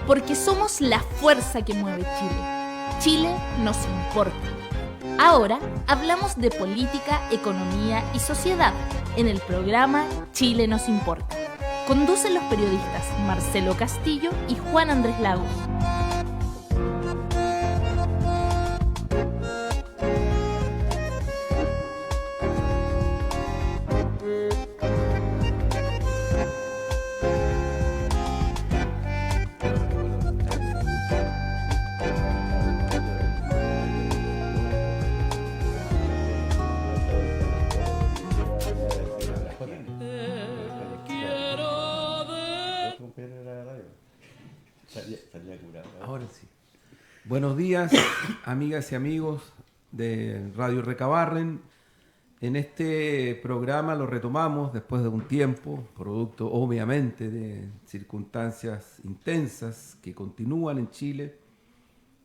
porque somos la fuerza que mueve Chile. Chile nos importa. Ahora hablamos de política, economía y sociedad en el programa Chile nos importa. Conducen los periodistas Marcelo Castillo y Juan Andrés Lagos. Ahora sí. Buenos días, amigas y amigos de Radio Recabarren. En este programa lo retomamos después de un tiempo, producto obviamente de circunstancias intensas que continúan en Chile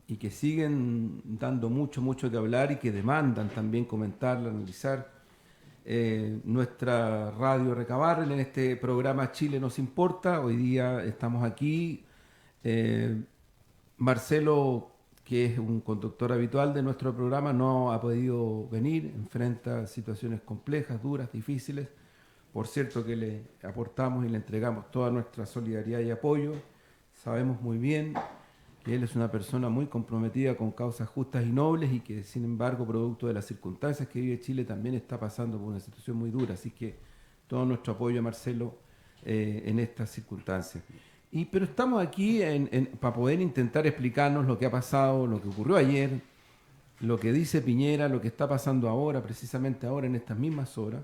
y que siguen dando mucho que hablar y que demandan también comentarla, analizar. Nuestra Radio Recabarren en este programa Chile nos importa. Hoy día estamos aquí. Marcelo, que es un conductor habitual de nuestro programa, no ha podido venir, enfrenta situaciones complejas, duras, difíciles. Por cierto que le aportamos y le entregamos toda nuestra solidaridad y apoyo. Sabemos muy bien que él es una persona muy comprometida con causas justas y nobles y que, sin embargo, producto de las circunstancias que vive Chile, también está pasando por una situación muy dura. Así que todo nuestro apoyo a Marcelo en estas circunstancias. Pero estamos aquí para poder intentar explicarnos lo que ha pasado, lo que ocurrió ayer, lo que dice Piñera, lo que está pasando ahora, precisamente ahora en estas mismas horas,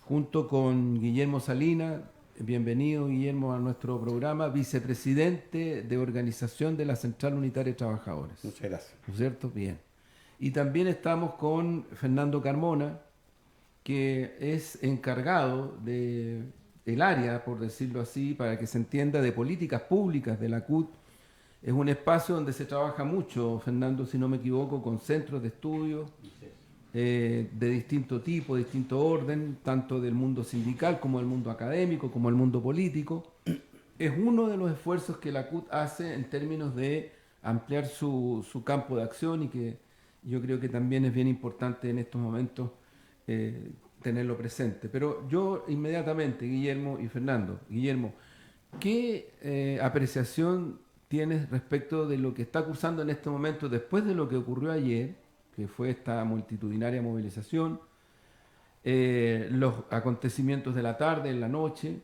junto con Guillermo Salinas. Bienvenido, Guillermo, a nuestro programa, vicepresidente de organización de la Central Unitaria de Trabajadores. Muchas gracias. ¿No es cierto? Bien. Y también estamos con Fernando Carmona, que es encargado del área, por decirlo así, para que se entienda, de políticas públicas de la CUT. Es un espacio donde se trabaja mucho, Fernando, si no me equivoco, con centros de estudio de distinto tipo, distinto orden, tanto del mundo sindical como del mundo académico, como del mundo político. Es uno de los esfuerzos que la CUT hace en términos de ampliar su campo de acción y que yo creo que también es bien importante en estos momentos tenerlo presente. Pero yo inmediatamente, Guillermo y Fernando, Guillermo, ¿qué apreciación tienes respecto de lo que está cursando en este momento después de lo que ocurrió ayer, que fue esta multitudinaria movilización, los acontecimientos de la tarde, en la noche,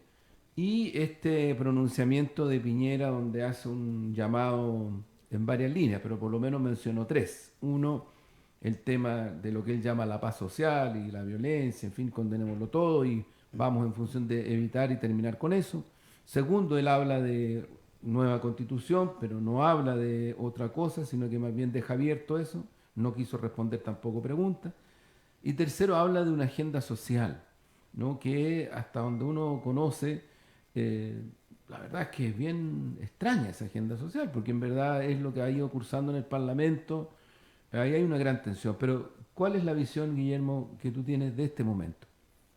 y este pronunciamiento de Piñera donde hace un llamado en varias líneas, pero por lo menos mencionó tres? Uno, el tema de lo que él llama la paz social y la violencia, en fin, condenémoslo todo y vamos en función de evitar y terminar con eso. Segundo, él habla de nueva constitución, pero no habla de otra cosa, sino que más bien deja abierto eso, no quiso responder tampoco preguntas. Y tercero, habla de una agenda social, ¿no? Que hasta donde uno conoce, la verdad es que es bien extraña esa agenda social, porque en verdad es lo que ha ido cursando en el Parlamento. Ahí hay una gran tensión, pero ¿cuál es la visión, Guillermo, que tú tienes de este momento?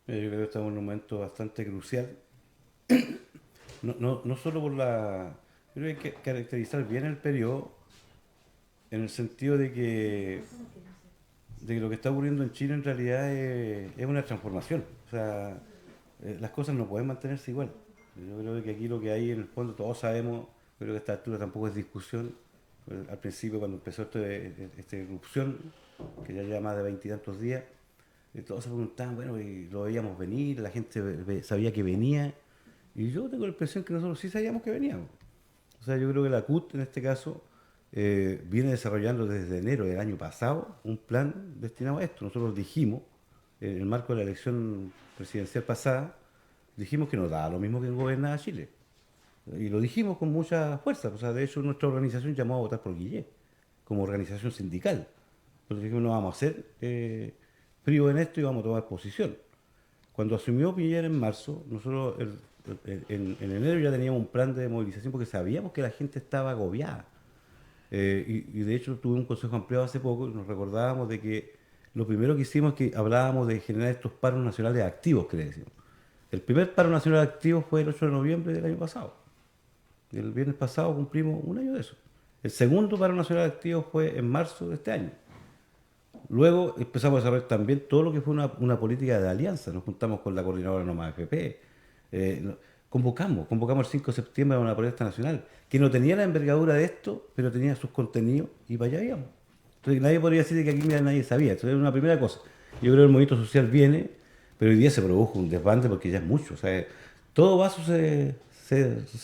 Yo creo que estamos en un momento bastante crucial, no solo por la... Creo que hay que caracterizar bien el periodo en el sentido de que lo que está ocurriendo en Chile en realidad es una transformación. O sea, las cosas no pueden mantenerse igual. Yo creo que aquí lo que hay en el fondo, todos sabemos, creo que a esta altura tampoco es discusión. Al principio, cuando empezó esta erupción, que ya lleva más de 20 y tantos días, todos se preguntaban, bueno, y lo veíamos venir, la gente sabía que venía, y yo tengo la impresión que nosotros sí sabíamos que veníamos. O sea, yo creo que la CUT, en este caso, viene desarrollando desde enero del año pasado un plan destinado a esto. Nosotros dijimos, en el marco de la elección presidencial pasada, dijimos que nos daba lo mismo que gobernar Chile. Y lo dijimos con mucha fuerza. O sea, de hecho, nuestra organización llamó a votar por Guillé, como organización sindical. Entonces dijimos, no vamos a ser fríos en esto y vamos a tomar posición. Cuando asumió Piñera en marzo, nosotros en enero ya teníamos un plan de movilización porque sabíamos que la gente estaba agobiada. Y de hecho tuve un consejo ampliado hace poco y nos recordábamos de que lo primero que hicimos es que hablábamos de generar estos paros nacionales activos, que le decimos. El primer paro nacional activo fue el 8 de noviembre del año pasado. El viernes pasado cumplimos un año de eso. El segundo paro nacional activo fue en marzo de este año. Luego empezamos a desarrollar también todo lo que fue una política de alianza. Nos juntamos con la coordinadora Nomás FP. Convocamos el 5 de septiembre a una protesta nacional que no tenía la envergadura de esto, pero tenía sus contenidos y para allá íbamos. Entonces nadie podría decir que aquí mira, nadie sabía. Entonces es una primera cosa. Yo creo que el movimiento social viene, pero hoy día se produjo un desbande porque ya es mucho. O sea, todo vaso se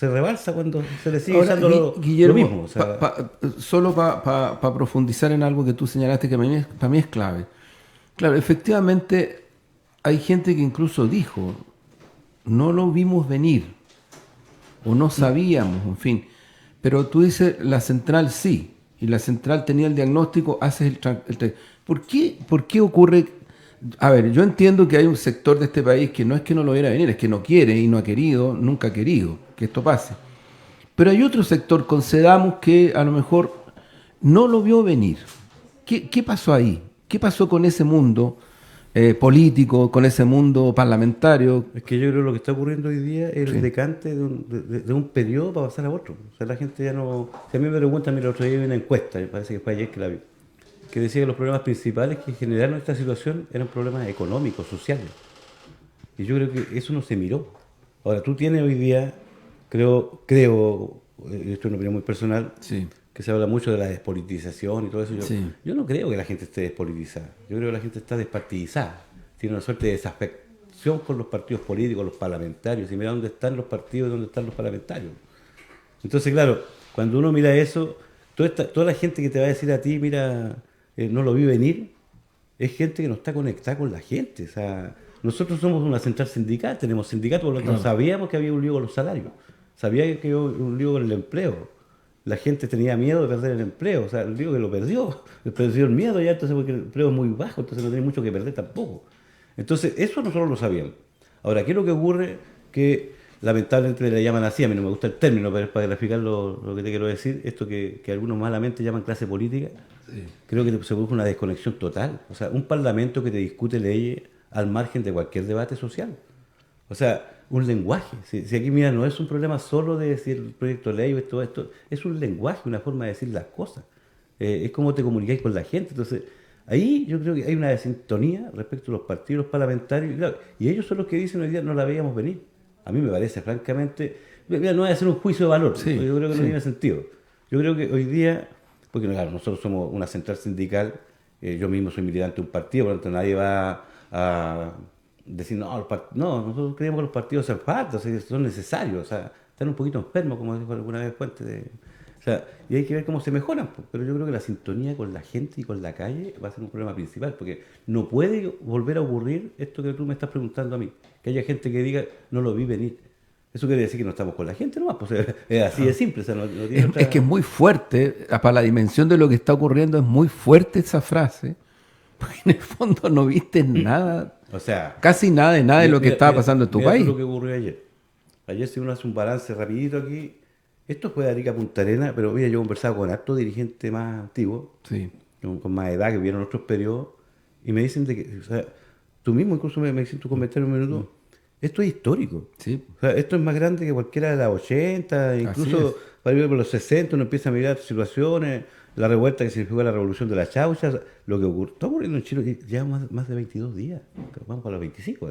rebalsa cuando se le sigue Ahora, usando Guillermo, lo mismo. O sea, solo para profundizar en algo que tú señalaste que para mí es clave. Claro, efectivamente hay gente que incluso dijo, no lo vimos venir, o no sabíamos, en fin. Pero tú dices, la central sí, y la central tenía el diagnóstico, haces el ¿Por qué ocurre? A ver, yo entiendo que hay un sector de este país que no es que no lo viera venir, es que no quiere y no ha querido, nunca ha querido que esto pase. Pero hay otro sector, concedamos, que a lo mejor no lo vio venir. ¿Qué pasó ahí? ¿Qué pasó con ese mundo político, con ese mundo parlamentario? es que yo creo que lo que está ocurriendo hoy día es el decante de un periodo para pasar a otro. O sea, la gente ya no... Si a mí me preguntan, mira, el otro día vi una encuesta, me parece que fue ayer que la vi, que decía que los problemas principales que generaron esta situación eran problemas económicos, sociales. Y yo creo que eso no se miró. Ahora, tú tienes hoy día, creo, esto es una opinión muy personal, Sí. que se habla mucho de la despolitización y todo eso. Sí. Yo no creo que la gente esté despolitizada. Yo creo que la gente está despartidizada. Tiene una suerte de desafección con los partidos políticos, los parlamentarios. Y mira dónde están los partidos y dónde están los parlamentarios. Entonces, claro, cuando uno mira eso, toda la gente que te va a decir a ti, mira, no lo vi venir, es gente que no está conectada con la gente. O sea, nosotros somos una central sindical, tenemos sindicatos, por lo tanto sabíamos que había un lío con los salarios, sabíamos que había un lío con el empleo. La gente tenía miedo de perder el empleo, o sea, el lío que lo perdió el miedo ya, entonces porque el empleo es muy bajo, entonces no tiene mucho que perder tampoco. Entonces, eso nosotros lo sabíamos. Ahora, ¿qué es lo que ocurre? Que lamentablemente le llaman así, a mí no me gusta el término, pero es para graficar lo que te quiero decir, esto que algunos malamente llaman clase política, sí. Creo que se produce una desconexión total. O sea, un parlamento que te discute leyes al margen de cualquier debate social. O sea, un lenguaje. Si aquí, mira, no es un problema solo de decir el proyecto de ley o todo esto, es un lenguaje, una forma de decir las cosas. Es como te comunicáis con la gente. Entonces, ahí yo creo que hay una desintonía respecto a los partidos parlamentarios. Y ellos son los que dicen hoy día no la veíamos venir. A mí me parece, francamente, mira, no voy a hacer un juicio de valor, sí, yo creo que no tiene sentido. Yo creo que hoy día, porque claro, nosotros somos una central sindical, yo mismo soy militante de un partido, por lo tanto nadie va a decir, no, nosotros creemos que los partidos hacen falta, o sea, son necesarios, o sea, están un poquito enfermos, como dijo alguna vez Fuente, o sea, y hay que ver cómo se mejoran, pero yo creo que la sintonía con la gente y con la calle va a ser un problema principal, porque no puede volver a ocurrir esto que tú me estás preguntando a mí, que haya gente que diga, no lo vi venir. Eso quiere decir que no estamos con la gente nomás, pues es así de simple. O sea, no tiene otra... Es que es muy fuerte, para la dimensión de lo que está ocurriendo, es muy fuerte esa frase, porque en el fondo no viste nada, o sea, casi nada de lo que estaba pasando en tu país. Lo que ocurrió ayer. Ayer, si uno hace un balance rapidito aquí, esto fue de Arica a Punta Arenas, pero mira, yo he conversado con hartos dirigentes más antiguos, sí, con más edad, que vieron otros periodos, y me dicen de que, o sea, tú mismo incluso me dicen tu comentario en un minuto, esto es histórico. Sí. O sea, esto es más grande que cualquiera de las 80, incluso para ir por los 60 uno empieza a mirar situaciones, la revuelta que significó la revolución de las chauchas, lo que está ocurriendo en Chile, ya más de 22 días, vamos para los 25.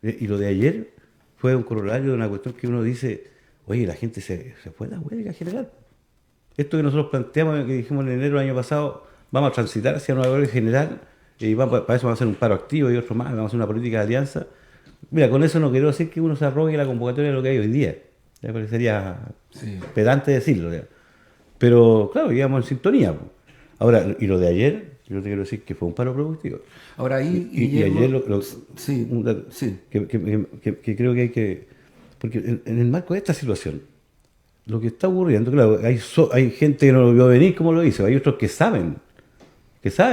Y lo de ayer fue un corolario de una cuestión que uno dice, oye, la gente se fue a la huelga general. Esto que nosotros planteamos, que dijimos en enero del año pasado, vamos a transitar hacia una huelga general, y para eso vamos a hacer un paro activo y otro más, vamos a hacer una política de alianza. Mira, con eso no quiero decir que uno se arrogue la convocatoria de lo que hay hoy día. Me parecería pedante decirlo. ¿Ya? Pero, claro, íbamos en sintonía. Ahora, y lo de ayer, yo te quiero decir que fue un paro productivo. Ahora, ahí, y ayer que creo que hay que... Porque en el marco de esta situación, lo que está ocurriendo, claro, hay gente que no lo vio venir como lo hizo, hay otros que saben,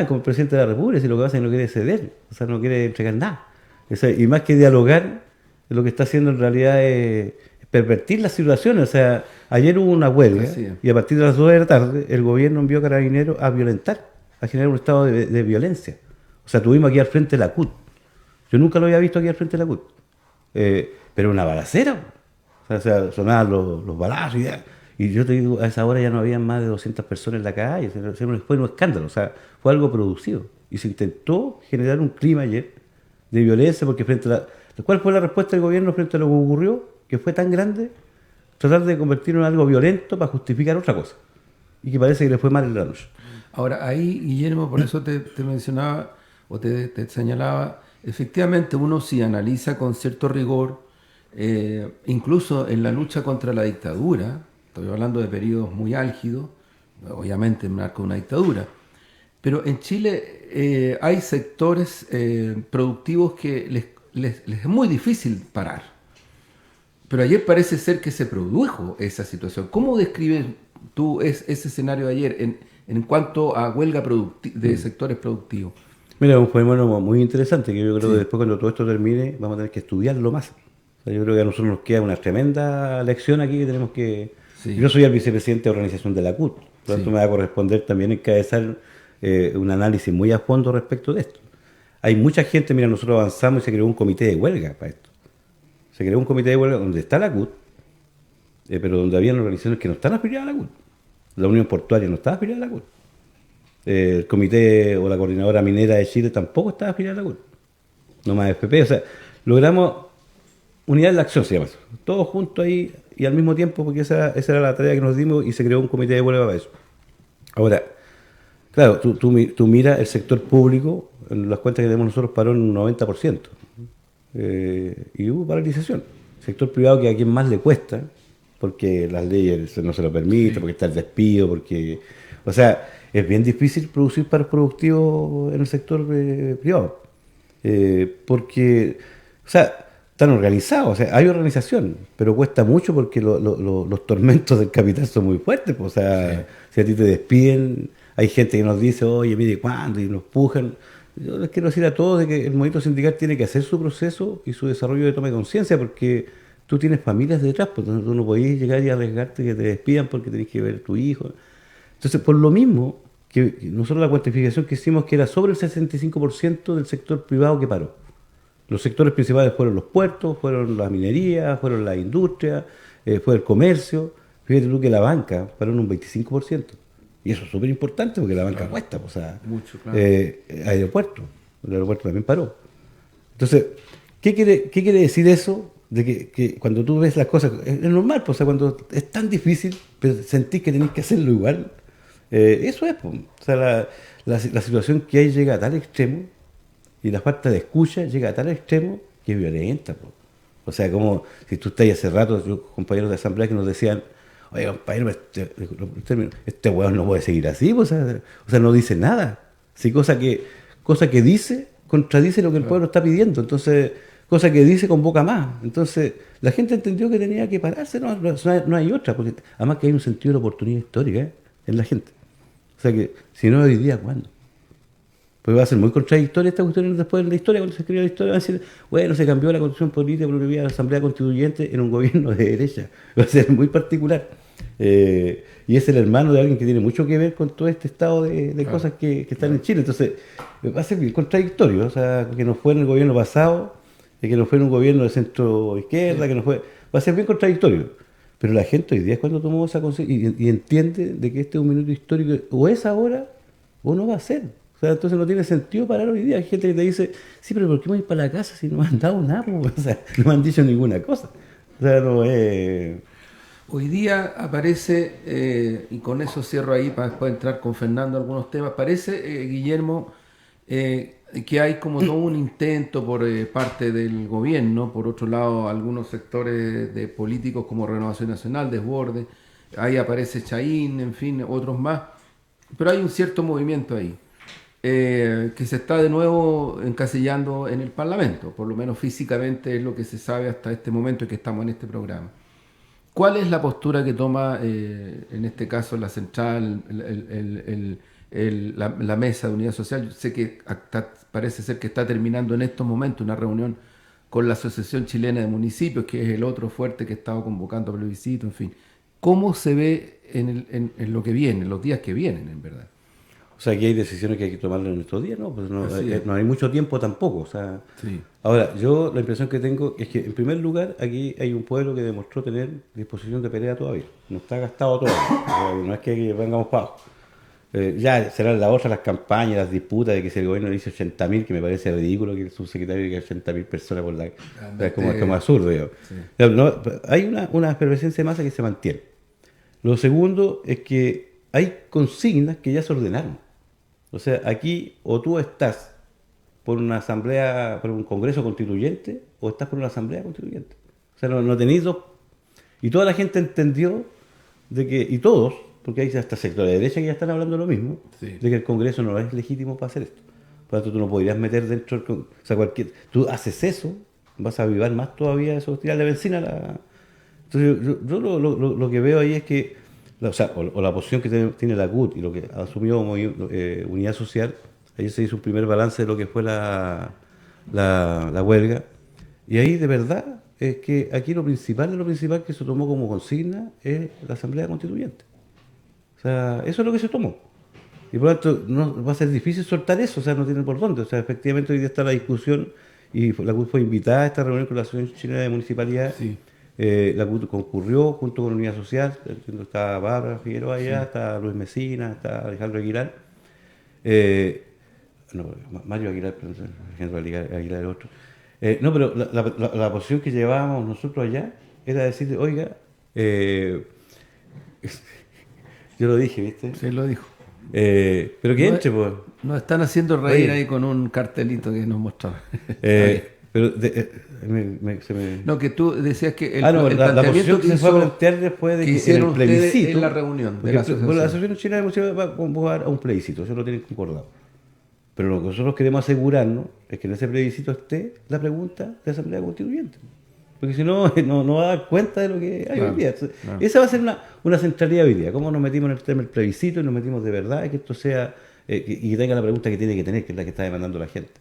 como el presidente de la República, si lo que pasa es que no quiere ceder, o sea, no quiere entregar nada. O sea, y más que dialogar, lo que está haciendo en realidad es pervertir las situaciones. O sea, ayer hubo una huelga y a partir de las 2 de la tarde el gobierno envió a carabineros a violentar, a generar un estado de violencia. O sea, tuvimos aquí al frente la CUT. Yo nunca lo había visto aquí al frente de la CUT. Pero una balacera. O O sea, sonaban los balazos y yo te digo, a esa hora ya no había más de 200 personas en la calle, fue un escándalo, o sea, fue algo producido. Y se intentó generar un clima ayer de violencia, porque ¿cuál fue la respuesta del gobierno frente a lo que ocurrió? Que fue tan grande, tratar de convertirlo en algo violento para justificar otra cosa. Y que parece que le fue mal en la noche. Ahora, ahí, Guillermo, por eso te mencionaba o te señalaba, efectivamente uno si analiza con cierto rigor, incluso en la lucha contra la dictadura, estoy hablando de periodos muy álgidos, obviamente marca una dictadura, pero en Chile hay sectores productivos que les es muy difícil parar. Pero ayer parece ser que se produjo esa situación. ¿Cómo describes tú ese escenario de ayer en cuanto a huelga de sectores productivos? Mira, un fenómeno muy interesante que yo creo que después cuando todo esto termine vamos a tener que estudiarlo más. O sea, yo creo que a nosotros nos queda una tremenda lección aquí que tenemos que... Sí. Yo soy el vicepresidente de organización de la CUT, por lo tanto me va a corresponder también encabezar un análisis muy a fondo respecto de esto. Hay mucha gente, mira, nosotros avanzamos y se creó un comité de huelga para esto. Se creó un comité de huelga donde está la CUT, pero donde habían organizaciones que no están afiliadas a la CUT. La Unión Portuaria no está afiliada a la CUT. El comité o la coordinadora minera de Chile tampoco estaba afiliada a la CUT. No más FP. O sea, logramos unidad de la acción, se llama eso. Todos juntos ahí y al mismo tiempo, porque esa era la tarea que nos dimos y se creó un comité de huelga para eso. Ahora, claro, tú miras el sector público, en las cuentas que tenemos nosotros paró en un 90%. Y hubo paralización. El sector privado, que a quien más le cuesta, porque las leyes no se lo permiten, porque está el despido, porque... O sea, es bien difícil producir paros productivos en el sector privado. Porque, o sea, están organizados, o sea, hay organización, pero cuesta mucho porque los tormentos del capital son muy fuertes. Pues, o sea, si a ti te despiden, hay gente que nos dice, oye, mire, ¿cuándo? Y nos pujan. Yo les quiero decir a todos de que el movimiento sindical tiene que hacer su proceso y su desarrollo de toma de conciencia, porque tú tienes familias detrás, pues tú no podés llegar y arriesgarte que te despidan porque tenés que ver a tu hijo. Entonces, por lo mismo, que nosotros la cuantificación que hicimos que era sobre el 65% del sector privado que paró. Los sectores principales fueron los puertos, fueron la minería, fueron la industria, fue el comercio. Fíjate tú que la banca paró en un 25%. Y eso es súper importante porque la banca cuesta, o sea, mucho, claro. El aeropuerto también paró. Entonces, ¿qué quiere decir eso? De que cuando tú ves las cosas, es normal, pues, o sea, cuando es tan difícil, pero sentís que tenés que hacerlo igual, eso es, pues. O sea, la situación que hay llega a tal extremo y la falta de escucha llega a tal extremo que es violenta, pues. O sea, como si tú estás hace rato, yo, compañeros de asamblea que nos decían, oye, compañero, este hueón no puede seguir así, pues, o sea, no dice nada. Sí, cosa que dice contradice lo que el pueblo está pidiendo. Entonces, cosa que dice convoca más. Entonces, la gente entendió que tenía que pararse, no hay otra, porque además que hay un sentido de la oportunidad histórica en la gente. O sea que, si no hoy día, ¿cuándo? Pues va a ser muy contradictoria esta cuestión después de la historia, cuando se escribe la historia, van a decir, bueno, se cambió la constitución política por la Asamblea Constituyente en un gobierno de derecha. Va a ser muy particular. Y es el hermano de alguien que tiene mucho que ver con todo este estado de cosas que están en Chile. Entonces, va a ser bien contradictorio. O sea, que no fue en el gobierno pasado, que no fue en un gobierno de centro izquierda, que no fue... Va a ser bien contradictorio. Pero la gente hoy día es cuando tomó esa conciencia y entiende de que este es un minuto histórico, o es ahora o no va a ser. O sea, entonces no tiene sentido parar hoy día. Hay gente que te dice, sí, pero ¿por qué me voy para la casa si no me han dado nada? O sea, no me han dicho ninguna cosa. O sea, no es... Hoy día aparece, y con eso cierro ahí para después entrar con Fernando algunos temas, parece, Guillermo, que hay como todo un intento por parte del gobierno, por otro lado algunos sectores de políticos como Renovación Nacional, Desborde, ahí aparece Chaín, en fin, otros más, pero hay un cierto movimiento ahí, que se está de nuevo encasillando en el Parlamento, por lo menos físicamente es lo que se sabe hasta este momento que estamos en este programa. ¿Cuál es la postura que toma, en este caso, la central, la mesa de unidad social? Yo sé que parece ser que está terminando en estos momentos una reunión con la Asociación Chilena de Municipios, que es el otro fuerte que ha estado convocando a plebiscito, en fin. ¿Cómo se ve en lo que viene, en los días que vienen, en verdad? O sea, aquí hay decisiones que hay que tomarlas en estos días, ¿no? Pues no hay mucho tiempo tampoco. O sea, Sí. ahora, yo la impresión que tengo es que, en primer lugar, aquí hay un pueblo que demostró tener disposición de pelea todavía. No está gastado todavía. No es que vengamos para abajo. Ya serán las otras las campañas, las disputas de que si el gobierno dice 80.000, que me parece ridículo que el subsecretario diga 80.000 personas por la... O sea, es como absurdo, digo. Sí. Hay una efervescencia de masa que se mantiene. Lo segundo es que hay consignas que ya se ordenaron. O sea, aquí o tú estás por una asamblea, por un congreso constituyente, o estás por una asamblea constituyente. O sea, no tenéis dos. Y toda la gente entendió de que, y todos, porque hay hasta sectores de derecha que ya están hablando lo mismo, Sí. de que el Congreso no es legítimo para hacer esto. Por lo tanto, tú no podrías meter dentro del Congreso. O sea, tú haces eso, vas a avivar más todavía eso, tirarle benzina a la... Entonces, yo lo que veo ahí es que, o la posición que tiene la CUT y lo que asumió Unidad Social, ahí se hizo un primer balance de lo que fue la huelga, y ahí de verdad es que aquí lo principal que se tomó como consigna es la Asamblea Constituyente. O sea, eso es lo que se tomó. Y por lo tanto, no, va a ser difícil soltar eso, o sea, no tiene por dónde. O sea, efectivamente hoy día está la discusión y la CUT fue invitada a esta reunión con la Asociación Chilena de Municipalidad. Sí. La CUT concurrió junto con Unidad Social, entiendo, está Bárbara Figueroa allá, está Luis Mesina, está Alejandro Aguilar. Mario Aguilar, perdón, Alejandro Aguilar es otro. No, pero la posición que llevábamos nosotros allá era decirle, oiga, yo lo dije, ¿viste? Sí, lo dijo. Pero que entre, pues. Nos están haciendo reír Oye. ahí con un cartelito que nos mostraba. Pero No, que tú decías que el, no, el la planteamiento posición que se fue a plantear después de que que en hicieron el plebiscito, ustedes en la reunión de porque la la asociación. Asociación Chilena de Municipalidades va a convocar a un plebiscito, eso lo tienen concordado. Pero lo que nosotros queremos asegurarnos es que en ese plebiscito esté la pregunta de Asamblea Constituyente. Porque si no, no va a dar cuenta de lo que hay hoy día. Entonces, esa va a ser una centralidad hoy día. Cómo nos metimos en el tema del plebiscito y nos metimos de verdad, y que esto sea, y que tenga la pregunta que tiene que tener, que es la que está demandando la gente.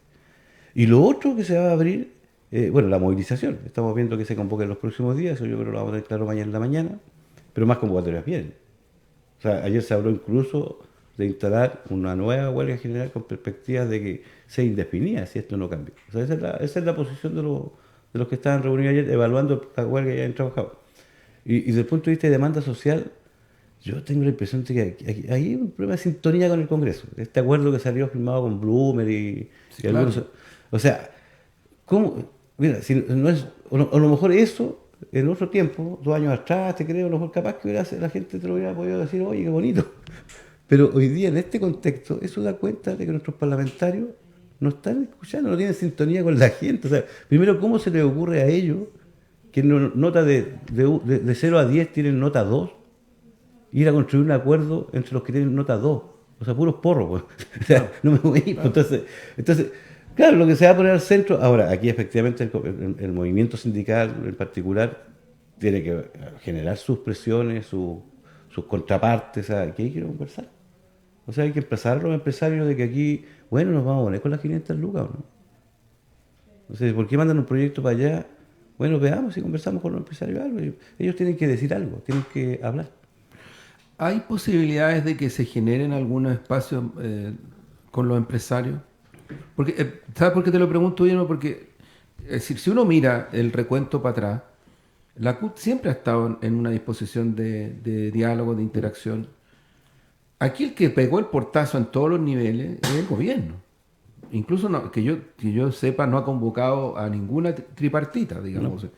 Y lo otro que se va a abrir, la movilización. Estamos viendo que se convoca en los próximos días, eso yo creo que lo vamos a tener claro mañana en la mañana, pero más convocatorias vienen. O sea, ayer se habló incluso de instalar una nueva huelga general con perspectivas de que sea indefinida si esto no cambia. O sea, esa es la posición de los que estaban reunidos ayer evaluando la huelga que ya han trabajado. Y desde el punto de vista de demanda social, yo tengo la impresión de que hay un problema de sintonía con el Congreso. Este acuerdo que salió firmado con Bloomer y algunos... Claro. O sea, ¿cómo? Mira, si no es, a lo mejor eso, en otro tiempo, 2 años atrás, te creo, a lo mejor capaz que la gente te lo hubiera podido decir, oye, qué bonito. Pero hoy día, en este contexto, eso da cuenta de que nuestros parlamentarios no están escuchando, no tienen sintonía con la gente. O sea, primero, ¿cómo se les ocurre a ellos que nota de 0 a 10 tienen nota 2, ir a construir un acuerdo entre los que tienen nota 2? O sea, puros porros, pues. O sea, no me voy a ir. Entonces, claro, lo que se va a poner al centro, ahora, aquí efectivamente el movimiento sindical en particular tiene que generar sus presiones, sus contrapartes, o sea, que hay que conversar. O sea, hay que empezar a los empresarios de que aquí, bueno, nos vamos a poner con las 500 lucas, ¿no? O sea, ¿por qué mandan un proyecto para allá? Bueno, veamos si conversamos con los empresarios algo. Ellos tienen que decir algo, tienen que hablar. ¿Hay posibilidades de que se generen algunos espacios con los empresarios? Porque, ¿sabes por qué te lo pregunto, Guillermo? Porque es decir, si uno mira el recuento para atrás, la CUT siempre ha estado en una disposición de diálogo, de interacción. Aquí el que pegó el portazo en todos los niveles es el gobierno. Incluso que yo sepa, no ha convocado a ninguna tripartita, digamos. No.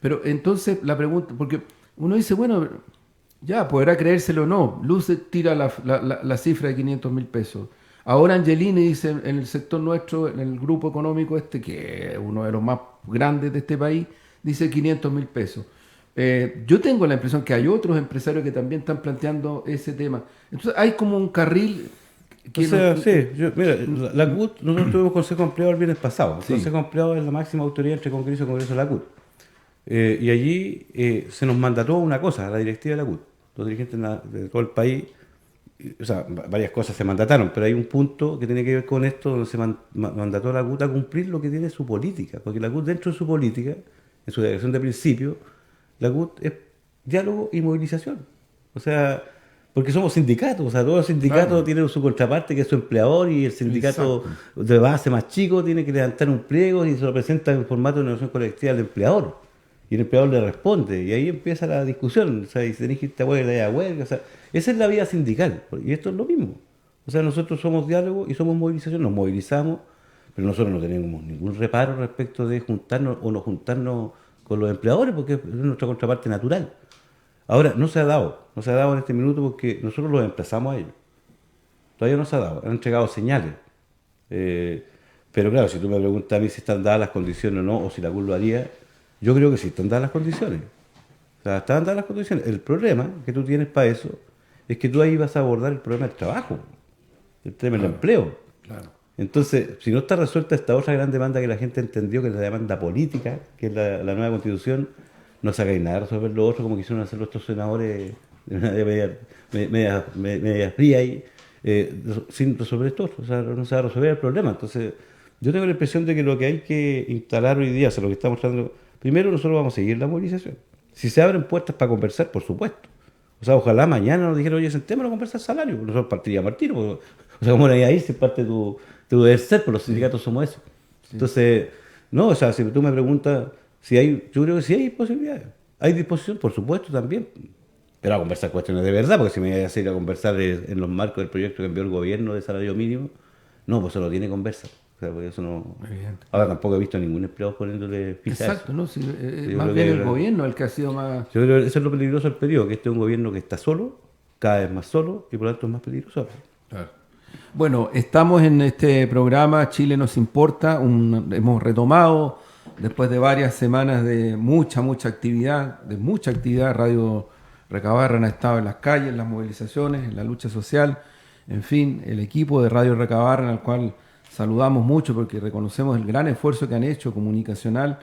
Pero entonces la pregunta, porque uno dice, bueno, ya, podrá creérselo o no. Luce tira la cifra de 500.000 pesos. Ahora Angelini dice en el sector nuestro, en el grupo económico que es uno de los más grandes de este país, dice 500.000 pesos. Yo tengo la impresión que hay otros empresarios que también están planteando ese tema. Entonces hay como un carril... Sí, mira, la CUT, nosotros tuvimos Consejo de Empleado el viernes pasado. El Consejo de Empleado es la máxima autoridad entre Congreso y Congreso de la CUT. Y allí se nos mandató una cosa, la directiva de la CUT. Los dirigentes de todo el país, o sea, varias cosas se mandataron, pero hay un punto que tiene que ver con esto, donde se mandató a la CUT a cumplir lo que tiene su política. Porque la CUT, dentro de su política, en su declaración de principio, la CUT es diálogo y movilización. O sea, Porque somos sindicatos, o sea, todos los sindicatos tienen su contraparte que es su empleador y el sindicato de base más chico tiene que levantar un pliego y se lo presenta en formato de negociación colectiva al empleador. Y el empleador le responde y ahí empieza la discusión, o sea, y si tenés que irte a huelga, o sea, esa es la vida sindical y esto es lo mismo. O sea, nosotros somos diálogo y somos movilización, nos movilizamos, pero nosotros no tenemos ningún reparo respecto de juntarnos o no juntarnos con los empleadores porque es nuestra contraparte natural. Ahora, no se ha dado en este minuto porque nosotros los emplazamos a ellos. Todavía no se ha dado, han entregado señales. Pero claro, si tú me preguntas a mí si están dadas las condiciones o no, o si la CUT lo haría, yo creo que sí están dadas las condiciones. O sea, están dadas las condiciones. El problema que tú tienes para eso es que tú ahí vas a abordar el problema del trabajo, el tema del empleo. Claro. Entonces, si no está resuelta esta otra gran demanda que la gente entendió, que es la demanda política, que es la nueva constitución, no sacáis nada de resolver lo otro como quisieron hacer estos senadores de manera media fría ahí, sin resolver esto otro. O sea, no se va a resolver el problema. Entonces, yo tengo la impresión de que lo que hay que instalar hoy día, o sea, lo que estamos tratando, primero nosotros vamos a seguir la movilización. Si se abren puertas para conversar, por supuesto. O sea, ojalá mañana nos dijeran, oye, sentémonos a conversar salario. Nosotros partiríamos al tiro. O sea, como ahí si parte de tu deber ser, pues los sindicatos somos eso. Sí. Entonces, no, o sea, si tú me preguntas si hay, yo creo que sí hay posibilidades. Hay disposición, por supuesto, también. Pero a conversar cuestiones de verdad, porque si me voy a hacer a conversar en los marcos del proyecto que envió el gobierno de salario mínimo, no, pues eso no tiene conversa. O sea, porque eso no. Evidente. Ahora tampoco he visto a ningún empleado poniéndole ficha. Exacto, ¿no? Sí, más bien el gobierno el que ha sido más. Yo creo que eso es lo peligroso del periodo, que este es un gobierno que está solo, cada vez más solo, y por lo tanto es más peligroso. Claro. Bueno, estamos en este programa Chile nos importa, hemos retomado después de varias semanas de mucha actividad, Radio Recabarren ha estado en las calles, en las movilizaciones, en la lucha social, en fin, el equipo de Radio Recabarren al cual saludamos mucho porque reconocemos el gran esfuerzo que han hecho comunicacional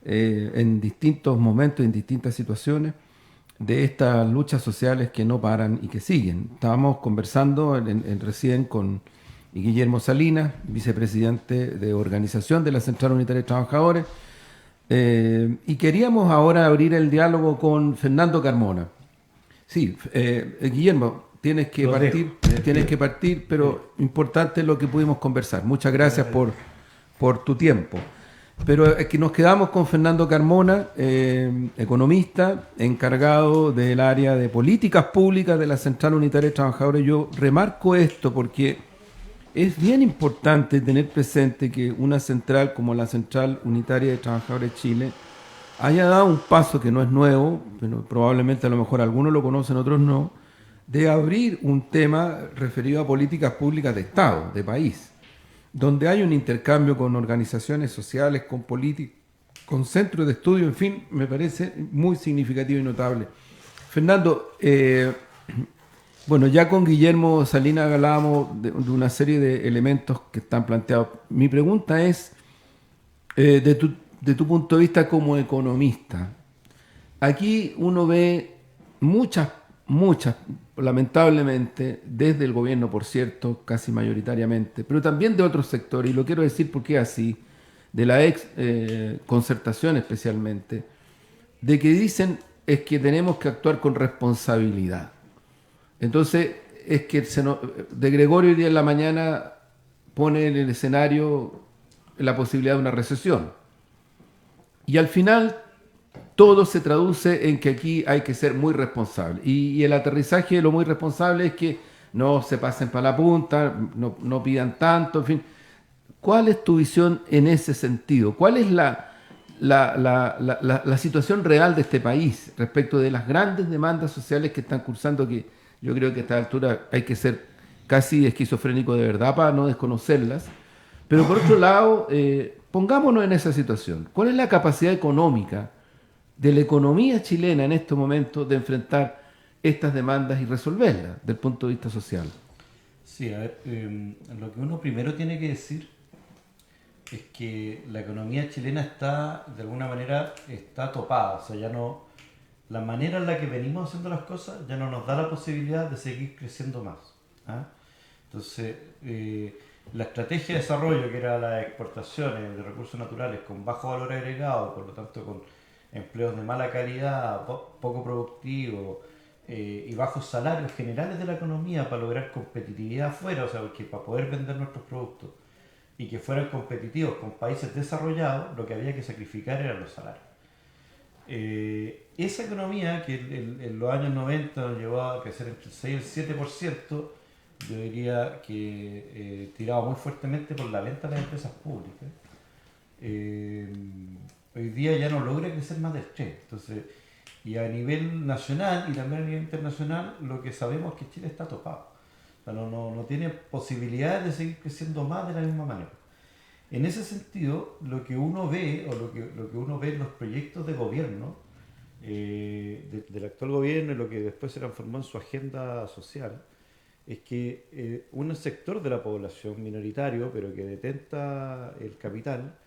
en distintos momentos, en distintas situaciones, de estas luchas sociales que no paran y que siguen. Estábamos conversando recién con Guillermo Salinas, vicepresidente de organización de la Central Unitaria de Trabajadores, y queríamos ahora abrir el diálogo con Fernando Carmona. Sí, Guillermo, tienes que partir, pero importante lo que pudimos conversar. Muchas gracias por tu tiempo. Pero es que nos quedamos con Fernando Carmona, economista, encargado del área de políticas públicas de la Central Unitaria de Trabajadores. Yo remarco esto porque es bien importante tener presente que una central como la Central Unitaria de Trabajadores de Chile haya dado un paso que no es nuevo, pero probablemente a lo mejor algunos lo conocen, otros no, de abrir un tema referido a políticas públicas de Estado, de país, donde hay un intercambio con organizaciones sociales, con políticos, con centros de estudio, en fin, me parece muy significativo y notable. Fernando, bueno, ya con Guillermo Salinas hablábamos de una serie de elementos que están planteados. Mi pregunta es, de tu punto de vista como economista, aquí uno ve muchas, lamentablemente, desde el gobierno, por cierto, casi mayoritariamente, pero también de otros sectores, y lo quiero decir porque es así, de la concertación especialmente, de que dicen es que tenemos que actuar con responsabilidad. Entonces, es que de Gregorio hoy día en la mañana pone en el escenario la posibilidad de una recesión. Y al final todo se traduce en que aquí hay que ser muy responsable. Y el aterrizaje de lo muy responsable es que no se pasen para la punta, no pidan tanto, en fin. ¿Cuál es tu visión en ese sentido? ¿Cuál es la situación real de este país respecto de las grandes demandas sociales que están cursando, que yo creo que a esta altura hay que ser casi esquizofrénico de verdad para no desconocerlas? Pero por otro lado, pongámonos en esa situación. ¿Cuál es la capacidad económica de la economía chilena en estos momentos de enfrentar estas demandas y resolverlas desde el punto de vista social? Sí, a ver, lo que uno primero tiene que decir es que la economía chilena está, de alguna manera, está topada. O sea, ya no, la manera en la que venimos haciendo las cosas ya no nos da la posibilidad de seguir creciendo más. Entonces, la estrategia de desarrollo, que era las exportaciones de recursos naturales con bajo valor agregado, por lo tanto con empleos de mala calidad, poco productivos, y bajos salarios generales de la economía para lograr competitividad afuera, o sea, porque para poder vender nuestros productos y que fueran competitivos con países desarrollados, lo que había que sacrificar eran los salarios. Esa economía que en los años 90 nos llevó a crecer entre el 6 y el 7%, yo diría que tirado muy fuertemente por la venta de las empresas públicas, hoy día ya no logra crecer más del 3%. Entonces, y a nivel nacional y también a nivel internacional, lo que sabemos es que Chile está topado. O sea, no tiene posibilidades de seguir creciendo más de la misma manera. En ese sentido, lo que uno ve, o lo que uno ve en los proyectos de gobierno, del actual gobierno y lo que después se transformó en su agenda social, es que un sector de la población minoritario, pero que detenta el capital,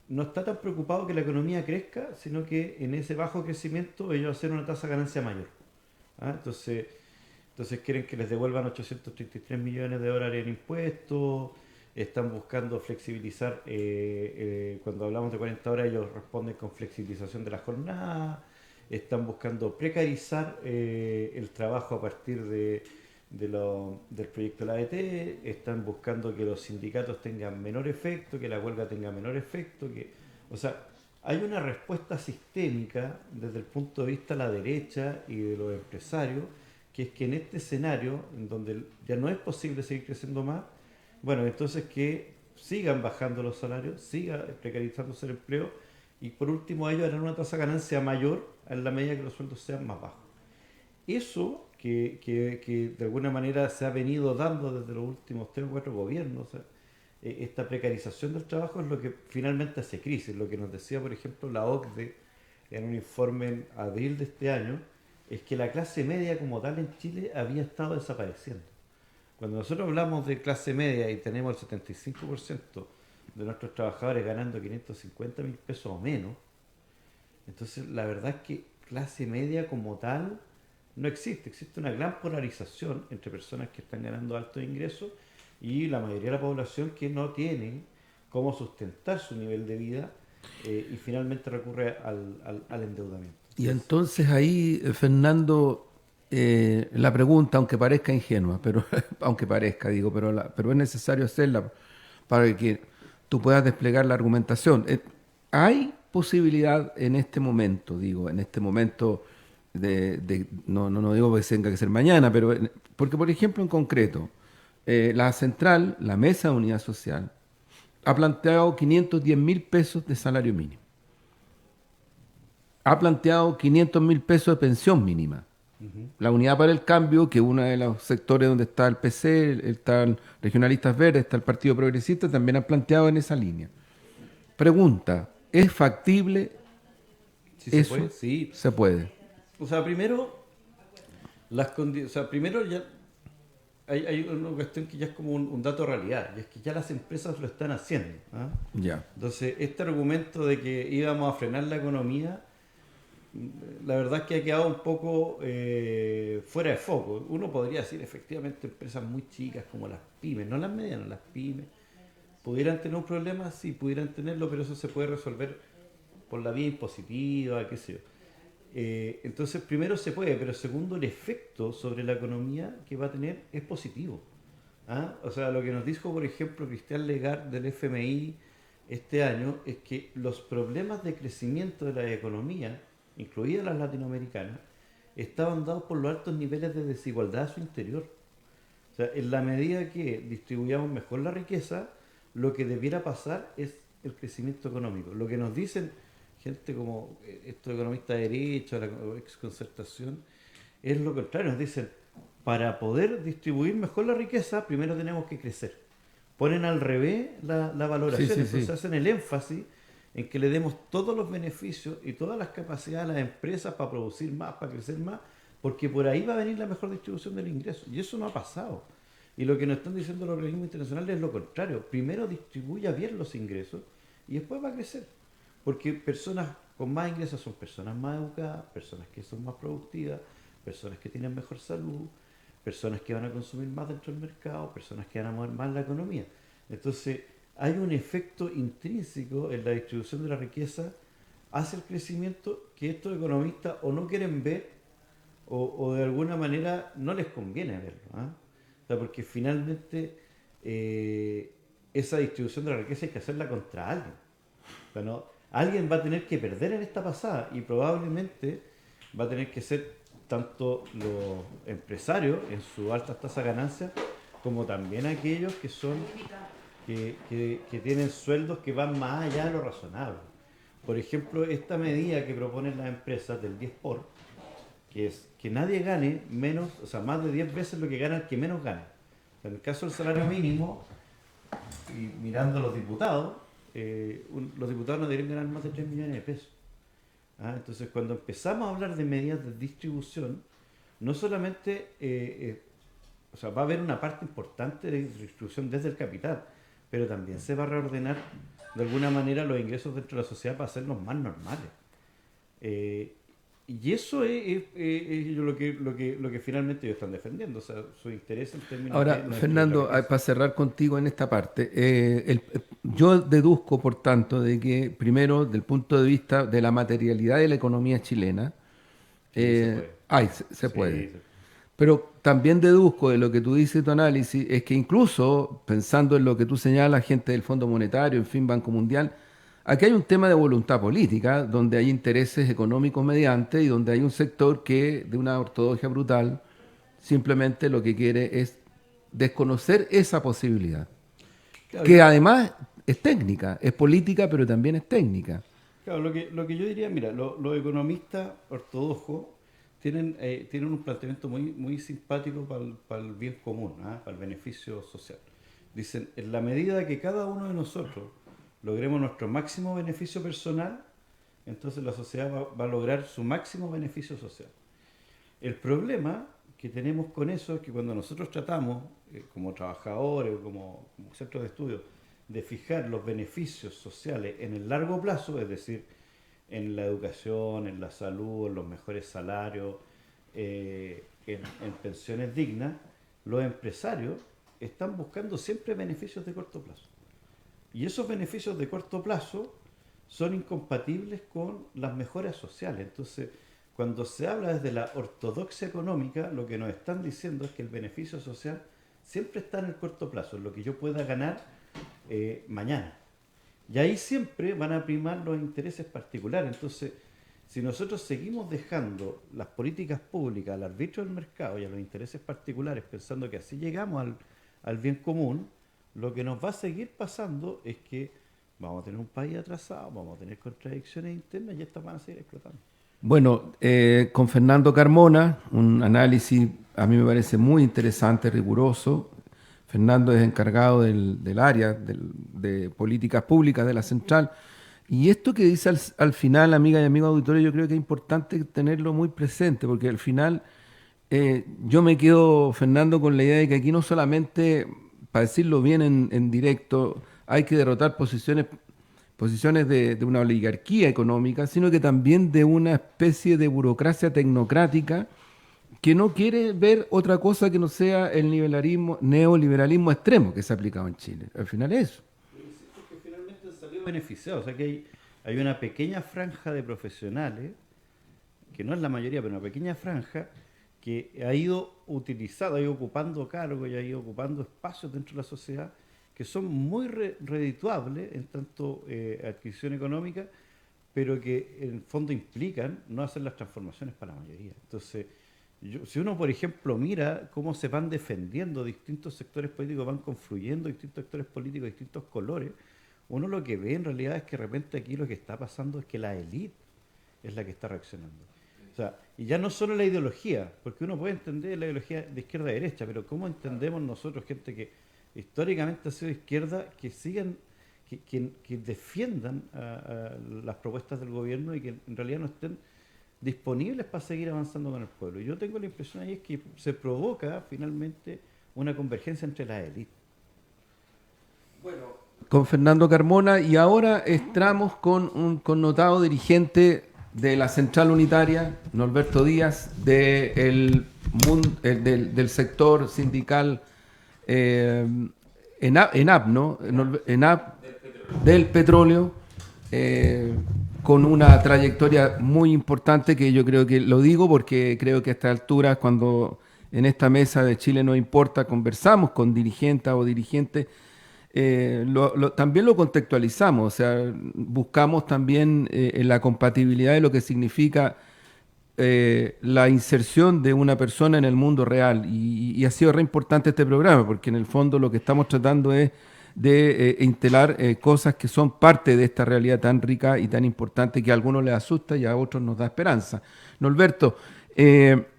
no está tan preocupado que la economía crezca, sino que en ese bajo crecimiento ellos hacen una tasa de ganancia mayor. ¿Ah? Entonces quieren que les devuelvan 833 millones de dólares en impuestos, están buscando flexibilizar, cuando hablamos de 40 horas ellos responden con flexibilización de la jornada, están buscando precarizar el trabajo a partir del proyecto de la ADT, están buscando que los sindicatos tengan menor efecto, que la huelga tenga menor efecto, o sea, hay una respuesta sistémica desde el punto de vista de la derecha y de los empresarios, que es que en este escenario, en donde ya no es posible seguir creciendo más, bueno, entonces que sigan bajando los salarios, siga precarizándose el empleo y por último ellos harán una tasa de ganancia mayor en la medida que los sueldos sean más bajos. Eso que de alguna manera se ha venido dando desde los últimos 3 o 4 gobiernos, o sea, esta precarización del trabajo es lo que finalmente hace crisis. Lo que nos decía, por ejemplo, la OCDE en un informe en abril de este año, es que la clase media como tal en Chile había estado desapareciendo. Cuando nosotros hablamos de clase media y tenemos el 75% de nuestros trabajadores ganando 550.000 pesos o menos, entonces la verdad es que clase media como tal no existe. Existe una gran polarización entre personas que están ganando altos ingresos y la mayoría de la población que no tienen cómo sustentar su nivel de vida y finalmente recurre al endeudamiento. Y entonces ahí, Fernando, la pregunta, aunque parezca ingenua, pero aunque parezca, digo, pero es necesario hacerla para que tú puedas desplegar la argumentación. ¿Hay posibilidad en este momento, no digo que tenga que ser mañana, pero porque, por ejemplo, en concreto, la central, la Mesa de Unidad Social, ha planteado 510.000 pesos de salario mínimo. Ha planteado 500.000 pesos de pensión mínima. Uh-huh. La Unidad para el Cambio, que es uno de los sectores donde está el PC, están Regionalistas Verdes, está el Partido Progresista, también han planteado en esa línea. Pregunta, ¿es factible ¿Sí eso? Se puede? Sí. Se puede. O sea, primero ya hay una cuestión que ya es como un dato de realidad, y es que ya las empresas lo están haciendo. ¿Ah? Ya. Entonces, este argumento de que íbamos a frenar la economía, la verdad es que ha quedado un poco fuera de foco. Uno podría decir, efectivamente, empresas muy chicas como las pymes, no las medianas, las pymes, pudieran tener un problema, sí, pudieran tenerlo, pero eso se puede resolver por la vía impositiva, qué sé yo. Entonces, primero se puede, pero segundo, el efecto sobre la economía que va a tener es positivo. ¿Ah? O sea, lo que nos dijo, por ejemplo, Cristian Legar del FMI este año es que los problemas de crecimiento de la economía, incluidas las latinoamericanas, estaban dados por los altos niveles de desigualdad a su interior. O sea, en la medida que distribuyamos mejor la riqueza, lo que debiera pasar es el crecimiento económico. Lo que nos dicen gente como estos economistas de derecha, la exconcertación, es lo contrario. Nos dicen, para poder distribuir mejor la riqueza, primero tenemos que crecer. Ponen al revés la valoración, sí, entonces hacen el énfasis en que le demos todos los beneficios y todas las capacidades a las empresas para producir más, para crecer más, porque por ahí va a venir la mejor distribución del ingreso. Y eso no ha pasado. Y lo que nos están diciendo los organismos internacionales es lo contrario. Primero distribuya bien los ingresos y después va a crecer. Porque personas con más ingresos son personas más educadas, personas que son más productivas, personas que tienen mejor salud, personas que van a consumir más dentro del mercado, personas que van a mover más la economía. Entonces, hay un efecto intrínseco en la distribución de la riqueza hacia el crecimiento que estos economistas o no quieren ver o de alguna manera no les conviene verlo. ¿Ah? O sea, porque finalmente esa distribución de la riqueza hay que hacerla contra alguien. O sea, alguien va a tener que perder en esta pasada y probablemente va a tener que ser tanto los empresarios en su altas tasas de ganancias como también aquellos que son que tienen sueldos que van más allá de lo razonable. Por ejemplo, esta medida que proponen las empresas del 10 por, que es que nadie gane menos, o sea, más de 10 veces lo que gana el que menos gana. O sea, en el caso del salario mínimo, y mirando a los diputados no deberían ganar más de 3 millones de pesos. ¿Ah? Entonces, cuando empezamos a hablar de medidas de distribución, no solamente, o sea, va a haber una parte importante de distribución desde el capital, pero también se va a reordenar de alguna manera los ingresos dentro de la sociedad para hacerlos más normales. Y eso es lo que finalmente ellos están defendiendo, o sea, su interés en términos Ahora, de... Fernando, para cerrar contigo en esta parte, yo deduzco, por tanto, de que primero, del punto de vista de la materialidad de la economía chilena, se puede. Sí. Pero también deduzco de lo que tú dices, tu análisis, es que incluso, pensando en lo que tú señalas, gente del Fondo Monetario, en fin, Banco Mundial, aquí hay un tema de voluntad política, donde hay intereses económicos mediante y donde hay un sector que, de una ortodoxia brutal, simplemente lo que quiere es desconocer esa posibilidad. Claro, Que además es técnica, es política, pero también es técnica. Claro, lo que yo diría, mira, los economistas ortodoxos tienen un planteamiento muy simpático para el bien común, ¿ah? Para el beneficio social. Dicen, en la medida que cada uno de nosotros logremos nuestro máximo beneficio personal, entonces la sociedad va a lograr su máximo beneficio social. El problema que tenemos con eso es que cuando nosotros tratamos, como trabajadores o como centros de estudio, de fijar los beneficios sociales en el largo plazo, es decir, en la educación, en la salud, en los mejores salarios, en pensiones dignas, los empresarios están buscando siempre beneficios de corto plazo. Y esos beneficios de corto plazo son incompatibles con las mejoras sociales. Entonces, cuando se habla desde la ortodoxia económica, lo que nos están diciendo es que el beneficio social siempre está en el corto plazo, en lo que yo pueda ganar mañana. Y ahí siempre van a primar los intereses particulares. Entonces, si nosotros seguimos dejando las políticas públicas al arbitrio del mercado y a los intereses particulares, pensando que así llegamos al bien común, lo que nos va a seguir pasando es que vamos a tener un país atrasado, vamos a tener contradicciones internas y estas van a seguir explotando. Bueno, con Fernando Carmona, un análisis a mí me parece muy interesante, riguroso. Fernando es encargado del área de políticas públicas de la Central. Y esto que dice al final, amigas y amigos auditores, yo creo que es importante tenerlo muy presente, porque al final yo me quedo, Fernando, con la idea de que aquí no solamente, para decirlo bien en directo, hay que derrotar posiciones de una oligarquía económica, sino que también de una especie de burocracia tecnocrática que no quiere ver otra cosa que no sea el neoliberalismo extremo que se ha aplicado en Chile. Al final es eso. Porque finalmente han salido beneficiados. O sea que hay una pequeña franja de profesionales, que no es la mayoría, pero una pequeña franja, que ha ido utilizando, ha ido ocupando cargos y ha ido ocupando espacios dentro de la sociedad que son muy redituables en tanto adquisición económica, pero que en el fondo implican no hacer las transformaciones para la mayoría. Entonces, si uno, por ejemplo, mira cómo se van defendiendo distintos sectores políticos, van confluyendo distintos sectores políticos, distintos colores, uno lo que ve en realidad es que de repente aquí lo que está pasando es que la élite es la que está reaccionando. O sea, y ya no solo la ideología, porque uno puede entender la ideología de izquierda a derecha, pero ¿cómo entendemos nosotros, gente que históricamente ha sido de izquierda, que sigan, que defiendan las propuestas del gobierno y que en realidad no estén disponibles para seguir avanzando con el pueblo? Y yo tengo la impresión ahí es que se provoca finalmente una convergencia entre las élites. Bueno, con Fernando Carmona, y ahora entramos con un connotado dirigente de la Central Unitaria, Norberto Díaz, del sector sindical ENAP, ¿no? ENAP del petróleo. con una trayectoria muy importante que yo creo que, lo digo porque creo que a esta altura, cuando en esta mesa de Chile No Importa conversamos con dirigentes o dirigentes, también lo contextualizamos, o sea, buscamos también la compatibilidad de lo que significa la inserción de una persona en el mundo real y ha sido re importante este programa porque en el fondo lo que estamos tratando es de instalar cosas que son parte de esta realidad tan rica y tan importante que a algunos les asusta y a otros nos da esperanza. Norberto, que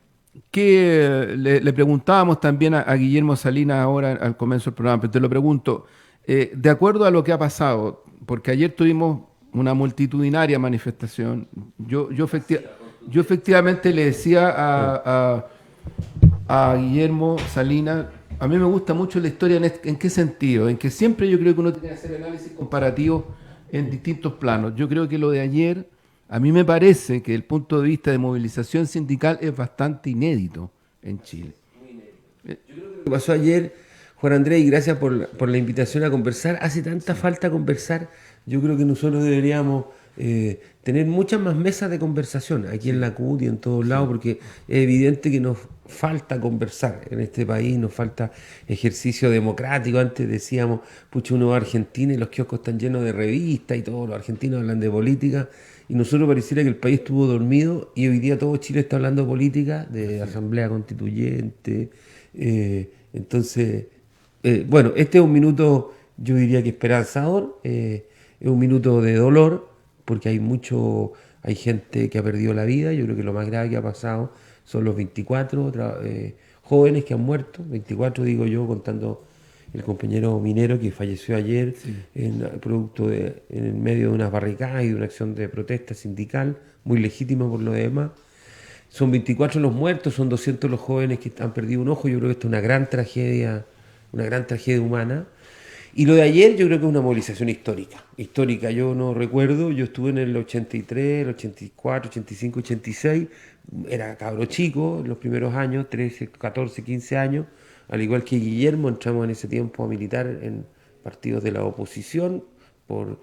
le preguntábamos también a Guillermo Salinas ahora al comienzo del programa, pero te lo pregunto, de acuerdo a lo que ha pasado, porque ayer tuvimos una multitudinaria manifestación, yo efectivamente le decía a Guillermo Salinas, a mí me gusta mucho la historia ¿en qué sentido? En que siempre yo creo que uno tiene que hacer análisis comparativo en distintos planos. Yo creo que lo de ayer, a mí me parece que desde el punto de vista de movilización sindical es bastante inédito en Chile. Yo creo que lo que pasó ayer, Juan Andrés, y gracias por la invitación a conversar, hace tanta falta conversar, yo creo que nosotros deberíamos tener muchas más mesas de conversación aquí en la CUT y en todos lados, porque es evidente que nos falta conversar en este país, nos falta ejercicio democrático. Antes decíamos, pucha, uno va a Argentina y los kioscos están llenos de revistas y todos los argentinos hablan de política, y nosotros pareciera que el país estuvo dormido y hoy día todo Chile está hablando de política, de asamblea constituyente. Entonces, bueno, este es un minuto, yo diría que esperanzador, es un minuto de dolor, porque hay gente que ha perdido la vida. Yo creo que lo más grave que ha pasado son los 24 jóvenes que han muerto, 24 digo yo, contando el compañero minero que falleció ayer en medio de unas barricadas y de una acción de protesta sindical, muy legítima por lo demás. Son 24 los muertos, son 200 los jóvenes que han perdido un ojo. Yo creo que esto es una gran tragedia humana. Y lo de ayer yo creo que es una movilización histórica. Yo no recuerdo, yo estuve en el 83, el 84, 85, 86, era cabro chico en los primeros años, 13, 14, 15 años, al igual que Guillermo, entramos en ese tiempo a militar en partidos de la oposición, por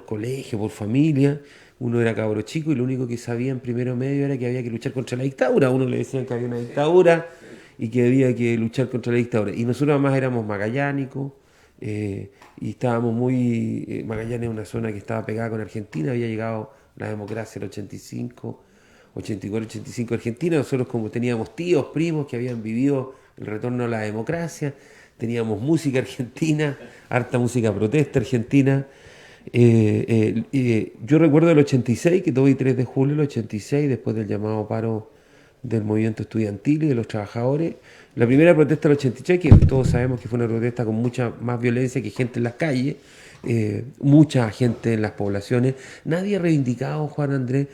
colegio, por familia. Uno era cabro chico y lo único que sabía en primero medio era que había que luchar contra la dictadura. A uno le decían que había una dictadura y que había que luchar contra la dictadura. Y nosotros además éramos magallánicos, y estábamos Magallanes es una zona que estaba pegada con Argentina, había llegado la democracia en el 85, 84, 85 Argentina. Nosotros, como teníamos tíos, primos que habían vivido el retorno a la democracia, teníamos música argentina, harta música protesta argentina. Yo recuerdo el 86, que 2 y 3 de julio del 86, después del llamado paro del movimiento estudiantil y de los trabajadores, la primera protesta del 83, que todos sabemos que fue una protesta con mucha más violencia que gente en las calles, mucha gente en las poblaciones. Nadie ha reivindicado, Juan Andrés,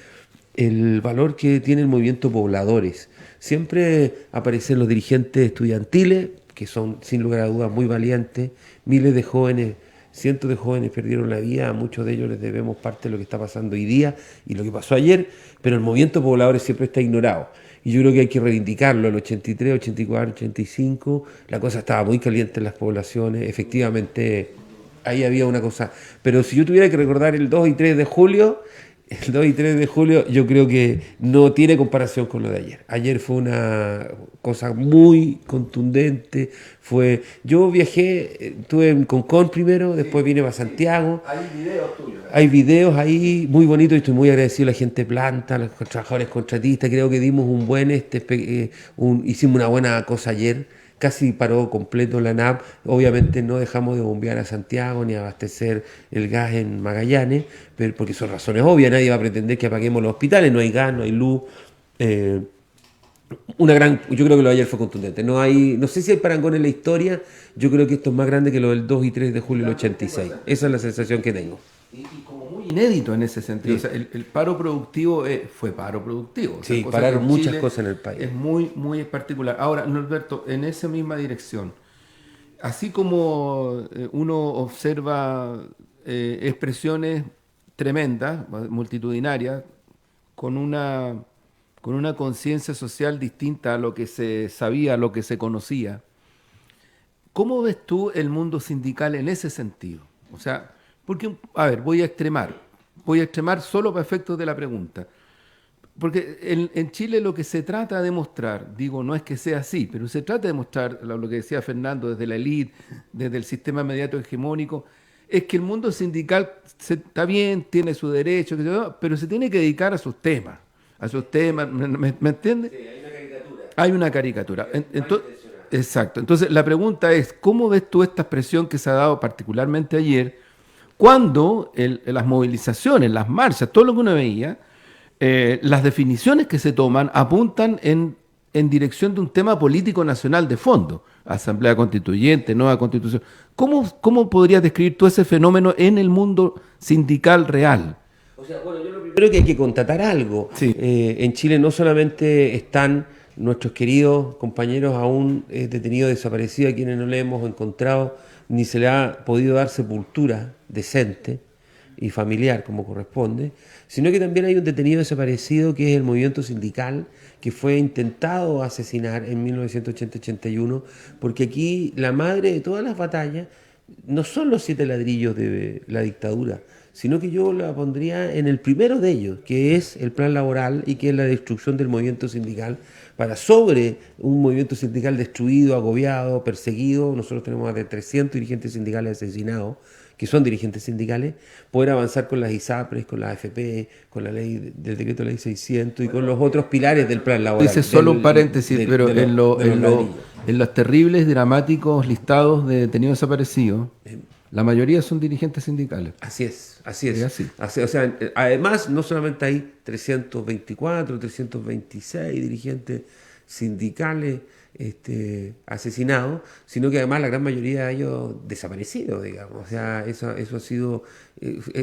el valor que tiene el movimiento pobladores. Siempre aparecen los dirigentes estudiantiles, que son sin lugar a dudas muy valientes, miles de jóvenes, cientos de jóvenes perdieron la vida, a muchos de ellos les debemos parte de lo que está pasando hoy día y lo que pasó ayer, pero el movimiento pobladores siempre está ignorado. Y yo creo que hay que reivindicarlo. El 83, 84, 85, la cosa estaba muy caliente en las poblaciones, efectivamente ahí había una cosa. Pero si yo tuviera que recordar el 2 y 3 de julio, yo creo que no tiene comparación con lo de ayer. Ayer fue una cosa muy contundente. Yo viajé, estuve en Concón primero, después vine para Santiago. Hay videos tuyos. Hay videos ahí muy bonitos y estoy muy agradecido a la gente de planta, a los trabajadores contratistas. Creo que dimos hicimos una buena cosa ayer. Casi paró completo la NAP. Obviamente no dejamos de bombear a Santiago ni abastecer el gas en Magallanes, pero porque son razones obvias. Nadie va a pretender que apaguemos los hospitales, no hay gas, no hay luz. Yo creo que lo de ayer fue contundente. No sé si hay parangón en la historia. Yo creo que esto es más grande que lo del 2 y 3 de julio del 86. Esa es la sensación que tengo. Y como muy inédito en ese sentido. Sí. O sea, el paro productivo fue paro productivo. O sea, sí, pararon muchas cosas en el país. Es muy, muy particular. Ahora, Norberto, en esa misma dirección, así como uno observa expresiones tremendas, multitudinarias, con una conciencia social distinta a lo que se sabía, a lo que se conocía, ¿cómo ves tú el mundo sindical en ese sentido? O sea, porque, a ver, voy a extremar. Voy a extremar solo para efectos de la pregunta. Porque en Chile lo que se trata de mostrar, digo, no es que sea así, pero se trata de mostrar lo que decía Fernando desde la élite, desde el sistema mediático hegemónico, es que el mundo sindical está bien, tiene su derecho, pero se tiene que dedicar a sus temas. ¿Me entiendes? Sí, hay una caricatura. Hay una caricatura. Exacto. Entonces, la pregunta es, ¿cómo ves tú esta expresión que se ha dado particularmente ayer, cuando las movilizaciones, las marchas, todo lo que uno veía, las definiciones que se toman apuntan en dirección de un tema político nacional de fondo? Asamblea Constituyente, nueva Constitución. ¿Cómo podrías describir tú ese fenómeno en el mundo sindical real? O sea, bueno, yo lo primero que hay que constatar algo. Sí. En Chile no solamente están nuestros queridos compañeros aún detenidos, desaparecidos, a quienes no le hemos encontrado ni se le ha podido dar sepultura decente y familiar como corresponde, sino que también hay un detenido desaparecido que es el movimiento sindical, que fue intentado asesinar en 1980-81, porque aquí la madre de todas las batallas no son los 7 ladrillos de la dictadura, sino que yo la pondría en el primero de ellos, que es el plan laboral y que es la destrucción del movimiento sindical, para sobre un movimiento sindical destruido, agobiado, perseguido. Nosotros tenemos más de 300 dirigentes sindicales asesinados, que son dirigentes sindicales, poder avanzar con las ISAPRES, con las AFP, con la ley del decreto de ley 600 y con los otros pilares del plan laboral. Dice solo un paréntesis, pero en los terribles, dramáticos listados de detenidos desaparecidos, la mayoría son dirigentes sindicales. Así es, así es. Es así. O sea, además, no solamente hay 324, 326 dirigentes sindicales asesinados, sino que además la gran mayoría de ellos desaparecidos, digamos. O sea, eso ha sido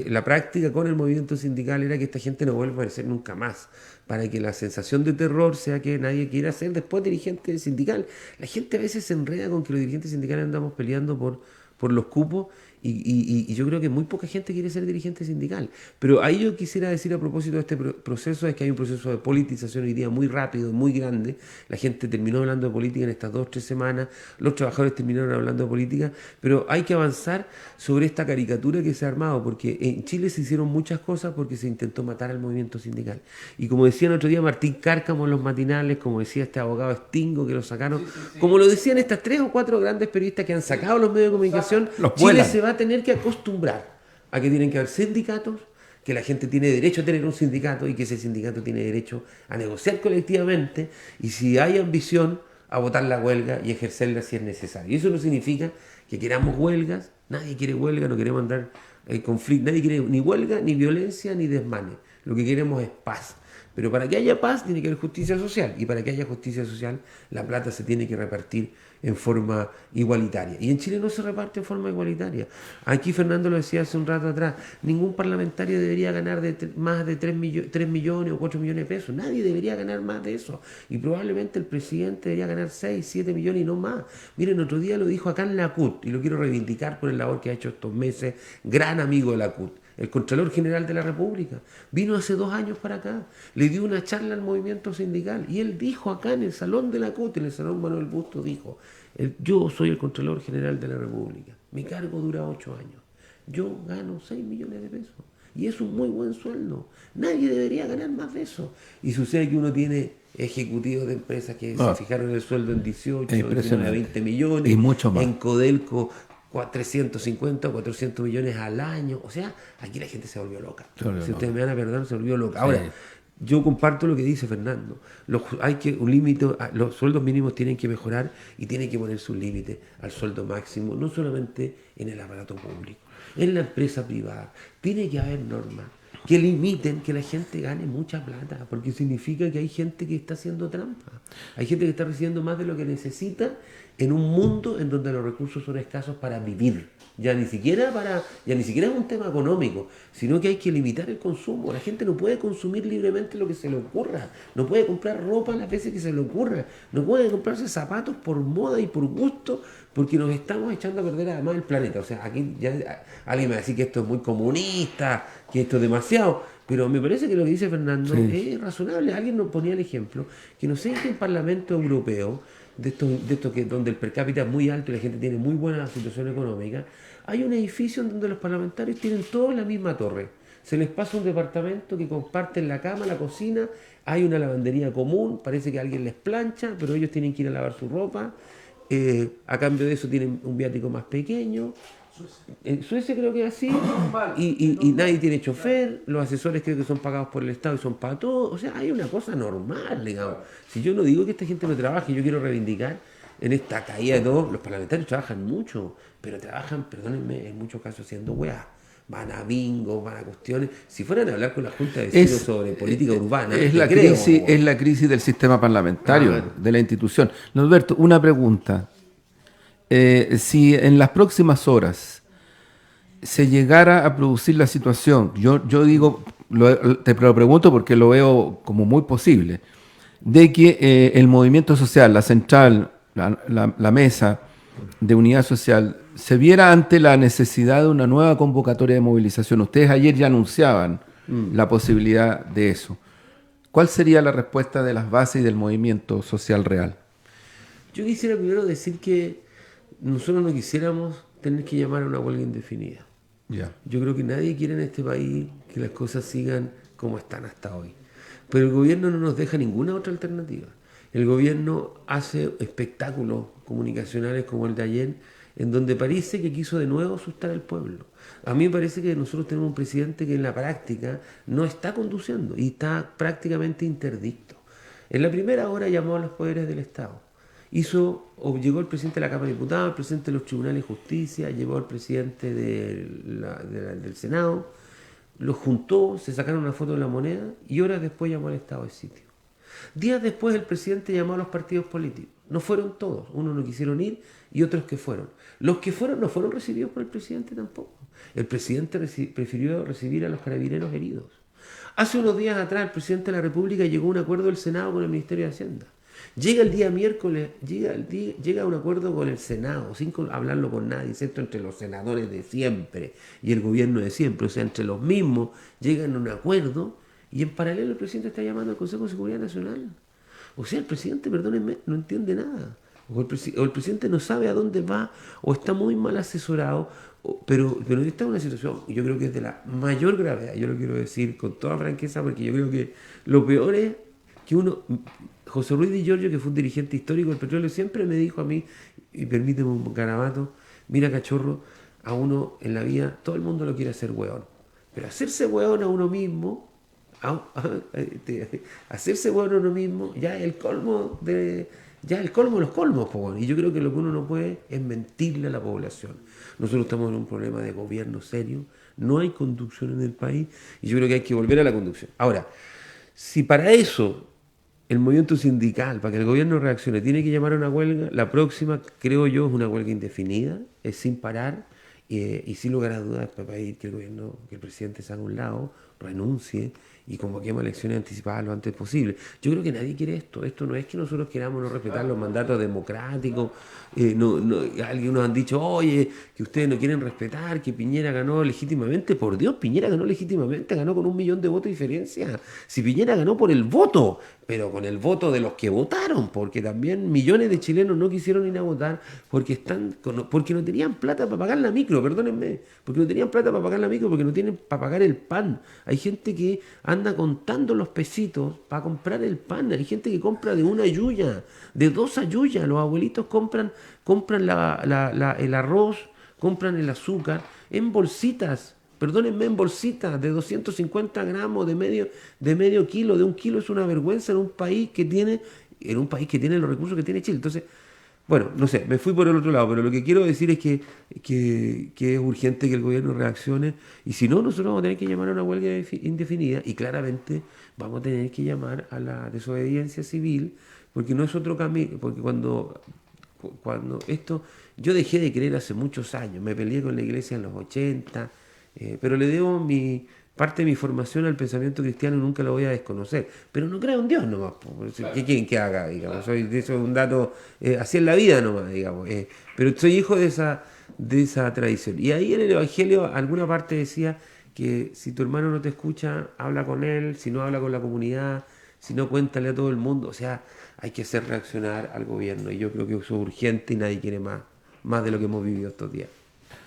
la práctica con el movimiento sindical, era que esta gente no vuelva a aparecer nunca más, para que la sensación de terror sea que nadie quiera ser después dirigente sindical. La gente a veces se enreda con que los dirigentes sindicales andamos peleando por los cupos, y yo creo que muy poca gente quiere ser dirigente sindical. Pero ahí yo quisiera decir a propósito de este proceso, es que hay un proceso de politización hoy día muy rápido, muy grande. La gente terminó hablando de política en estas 2-3 semanas, los trabajadores terminaron hablando de política, pero hay que avanzar sobre esta caricatura que se ha armado, porque en Chile se hicieron muchas cosas porque se intentó matar al movimiento sindical. Y como decía el otro día Martín Cárcamo en los matinales, como decía este abogado Stingo que lo sacaron, como lo decían estas 3 o 4 grandes periodistas que han sacado los medios de comunicación, Chile se va a tener que acostumbrar a que tienen que haber sindicatos, que la gente tiene derecho a tener un sindicato y que ese sindicato tiene derecho a negociar colectivamente y, si hay ambición, a votar la huelga y ejercerla si es necesario. Y eso no significa que queramos huelgas. Nadie quiere huelga, no queremos andar en conflicto, nadie quiere ni huelga, ni violencia, ni desmane. Lo que queremos es paz. Pero para que haya paz tiene que haber justicia social, y para que haya justicia social la plata se tiene que repartir en forma igualitaria. Y en Chile no se reparte en forma igualitaria. Aquí Fernando lo decía hace un rato atrás, ningún parlamentario debería ganar más de 3 millones o 4 millones de pesos. Nadie debería ganar más de eso. Y probablemente el presidente debería ganar 6, 7 millones y no más. Miren, otro día lo dijo acá en la CUT, y lo quiero reivindicar por el labor que ha hecho estos meses, gran amigo de la CUT. El Contralor General de la República vino hace 2 años para acá, le dio una charla al movimiento sindical y él dijo acá en el Salón de la CUT, en el Salón Manuel Busto, dijo: yo soy el Contralor General de la República, mi cargo dura 8 años, yo gano 6 millones de pesos y es un muy buen sueldo, nadie debería ganar más de eso. Y sucede que uno tiene ejecutivos de empresas que se fijaron el sueldo en 18, en 20 millones, y mucho más. En Codelco 350 o 400 millones al año. O sea, aquí la gente se volvió loca. Si ustedes me van a perdonar, se volvió loca. Ahora, yo comparto lo que dice Fernando. Un límite, los sueldos mínimos tienen que mejorar y tienen que ponerse un límite al sueldo máximo, no solamente en el aparato público, en la empresa privada. Tiene que haber normas que limiten que la gente gane mucha plata, porque significa que hay gente que está haciendo trampa. Hay gente que está recibiendo más de lo que necesita en un mundo en donde los recursos son escasos para vivir. Ya ni siquiera es un tema económico, sino que hay que limitar el consumo. La gente no puede consumir libremente lo que se le ocurra, no puede comprar ropa las veces que se le ocurra, no puede comprarse zapatos por moda y por gusto, porque nos estamos echando a perder además el planeta. O sea, aquí ya alguien me va a decir que esto es muy comunista, que esto es demasiado, pero me parece que lo que dice Fernando es razonable. Alguien nos ponía el ejemplo que no sé en qué Parlamento Europeo, de esto que donde el per cápita es muy alto y la gente tiene muy buena situación económica, hay un edificio en donde los parlamentarios tienen todos la misma torre. se les pasa un departamento que comparten la cama, la cocina, hay una lavandería común, parece que alguien les plancha, pero ellos tienen que ir a lavar su ropa, a cambio de eso tienen un viático más pequeño. En Suecia creo que es así, y nadie tiene chofer, los asesores creo que son pagados por el Estado y son para todos, o sea, hay una cosa normal, digamos. Si yo no digo que esta gente no trabaje, yo quiero reivindicar en esta caída de todo, los parlamentarios trabajan mucho, pero trabajan, perdónenme, en muchos casos haciendo weá. Van a bingo, van a cuestiones. Si fueran a hablar con la Junta de Vecinos sobre política urbana, es la crisis del sistema parlamentario, de la institución. Norberto, una pregunta. Si en las próximas horas se llegara a producir la situación, yo digo, te lo pregunto porque lo veo como muy posible, de que el movimiento social, la central, la mesa de unidad social, se viera ante la necesidad de una nueva convocatoria de movilización. Ustedes ayer ya anunciaban la posibilidad de eso. ¿Cuál sería la respuesta de las bases y del movimiento social real? Yo quisiera primero decir que nosotros no quisiéramos tener que llamar a una huelga indefinida. Ya. Yo creo que nadie quiere en este país que las cosas sigan como están hasta hoy. Pero el gobierno no nos deja ninguna otra alternativa. El gobierno hace espectáculos comunicacionales como el de ayer, en donde parece que quiso de nuevo asustar al pueblo. A mí me parece que nosotros tenemos un presidente que en la práctica no está conduciendo y está prácticamente interdicto. En la primera hora llamó a los poderes del Estado. Llegó el presidente de la Cámara de Diputados, el presidente de los Tribunales de Justicia, llevó al presidente del Senado, los juntó, se sacaron una foto de la moneda y horas después llamó al estado de sitio. Días después el presidente llamó a los partidos políticos. No fueron todos, unos no quisieron ir y otros que fueron. Los que fueron no fueron recibidos por el presidente tampoco. El presidente prefirió recibir a los carabineros heridos. Hace unos días atrás el presidente de la República llegó a un acuerdo del Senado con el Ministerio de Hacienda. Llega el día miércoles, llega a un acuerdo con el Senado, sin hablarlo con nadie, excepto entre los senadores de siempre y el gobierno de siempre, o sea, entre los mismos, llegan a un acuerdo y en paralelo el presidente está llamando al Consejo de Seguridad Nacional. O sea, el presidente, perdónenme, no entiende nada. O el presidente no sabe a dónde va, o está muy mal asesorado, pero está en una situación, yo creo que es de la mayor gravedad, yo lo quiero decir con toda franqueza, porque yo creo que lo peor es que José Ruiz Di Giorgio, que fue un dirigente histórico del petróleo, siempre me dijo a mí, y permíteme un garabato, mira cachorro, a uno en la vida, todo el mundo lo quiere hacer hueón, pero hacerse hueón a uno mismo, hacerse hueón a uno mismo, ya es el colmo de los colmos, y yo creo que lo que uno no puede es mentirle a la población. Nosotros estamos en un problema de gobierno serio, no hay conducción en el país, y yo creo que hay que volver a la conducción. Ahora, si para eso el movimiento sindical, para que el gobierno reaccione, tiene que llamar a una huelga, la próxima, creo yo, es una huelga indefinida, es sin parar, y sin lugar a dudas para pedir que el presidente se haga a un lado, renuncie y convoquemos elecciones anticipadas lo antes posible. Yo creo que nadie quiere esto. Esto no es que nosotros queramos no respetar los mandatos democráticos. Alguien nos han dicho, oye, que ustedes no quieren respetar, que Piñera ganó legítimamente. Por Dios, Piñera ganó legítimamente, ganó con 1 millón de votos de diferencia. Si Piñera ganó por el voto, pero con el voto de los que votaron, porque también millones de chilenos no quisieron ir a votar porque no tenían plata para pagar la micro, perdónenme, porque no tenían plata para pagar la micro, porque no tienen para pagar el pan. Hay gente que anda contando los pesitos para comprar el pan, hay gente que compra de 1 ayuya, de 2 ayuyas, los abuelitos compran el arroz, compran el azúcar en bolsitas. Perdónenme, en bolsitas de 250 gramos, de medio kilo, de 1 kilo. Es una vergüenza en un país que tiene los recursos que tiene Chile. Entonces, bueno, no sé, me fui por el otro lado, pero lo que quiero decir es que es urgente que el gobierno reaccione, y si no, nosotros vamos a tener que llamar a una huelga indefinida, y claramente vamos a tener que llamar a la desobediencia civil, porque no es otro camino, porque cuando esto, yo dejé de creer hace muchos años, me peleé con la iglesia en los 80, pero le debo parte de mi formación al pensamiento cristiano, nunca lo voy a desconocer, pero no creo en Dios nomás, ¿qué quieren que haga? Digamos, eso es un dato, así es la vida nomás, digamos, pero soy hijo de esa tradición. Y ahí en el Evangelio alguna parte decía que si tu hermano no te escucha, habla con él, si no, habla con la comunidad, si no, cuéntale a todo el mundo. O sea, hay que hacer reaccionar al gobierno, y yo creo que eso es urgente y nadie quiere más de lo que hemos vivido estos días.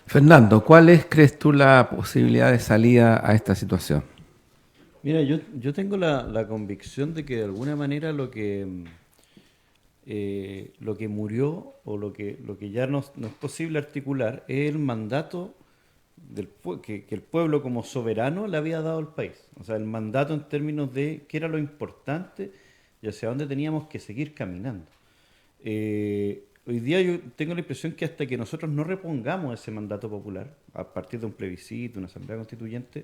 Fernando, ¿cuál es, crees tú, la posibilidad de salida a esta situación? Mira, yo tengo la convicción de que de alguna manera lo que murió o lo que ya no es posible articular es el mandato que el pueblo como soberano le había dado al país. O sea, el mandato en términos de qué era lo importante y hacia dónde teníamos que seguir caminando. Hoy día yo tengo la impresión que hasta que nosotros no repongamos ese mandato popular, a partir de un plebiscito, una asamblea constituyente,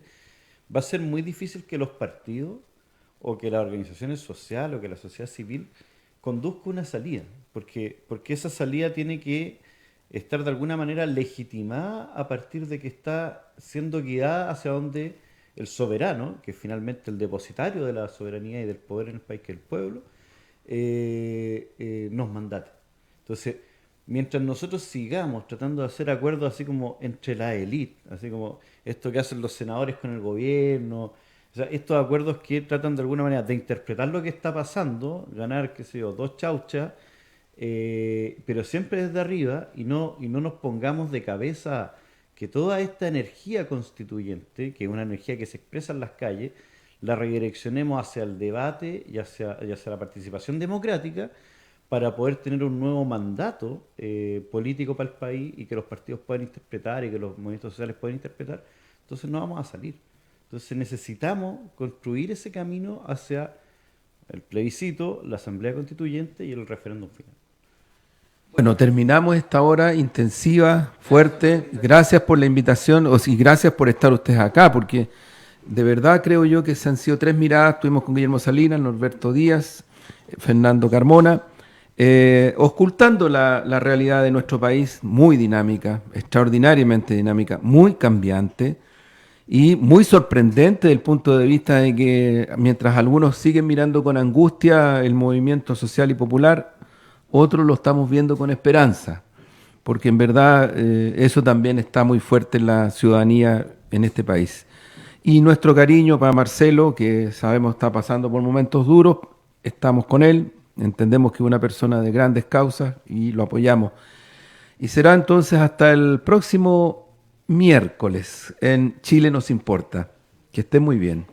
va a ser muy difícil que los partidos o que las organizaciones sociales o que la sociedad civil conduzca una salida, porque esa salida tiene que estar de alguna manera legitimada a partir de que está siendo guiada hacia donde el soberano, que es finalmente el depositario de la soberanía y del poder en el país, que es el pueblo, nos mandate. Entonces, mientras nosotros sigamos tratando de hacer acuerdos así como entre la élite, así como esto que hacen los senadores con el gobierno, o sea, estos acuerdos que tratan de alguna manera de interpretar lo que está pasando, ganar, qué sé yo, dos chauchas, pero siempre desde arriba y no nos pongamos de cabeza que toda esta energía constituyente, que es una energía que se expresa en las calles, la redireccionemos hacia el debate y hacia la participación democrática para poder tener un nuevo mandato político para el país y que los partidos puedan interpretar y que los movimientos sociales puedan interpretar. Entonces no vamos a salir. Entonces necesitamos construir ese camino hacia el plebiscito, la asamblea constituyente y el referéndum final. Bueno, terminamos esta hora intensiva, fuerte. Gracias por la invitación y gracias por estar ustedes acá, porque de verdad creo yo que se han sido 3 miradas. Estuvimos con Guillermo Salinas, Norberto Díaz, Fernando Carmona, ocultando la realidad de nuestro país, muy dinámica, extraordinariamente dinámica, muy cambiante y muy sorprendente desde el punto de vista de que mientras algunos siguen mirando con angustia el movimiento social y popular, otros lo estamos viendo con esperanza, porque en verdad eso también está muy fuerte en la ciudadanía en este país. Y nuestro cariño para Marcelo, que sabemos está pasando por momentos duros, estamos con él, entendemos que es una persona de grandes causas y lo apoyamos. Y será entonces hasta el próximo miércoles en Chile nos importa. Que esté muy bien.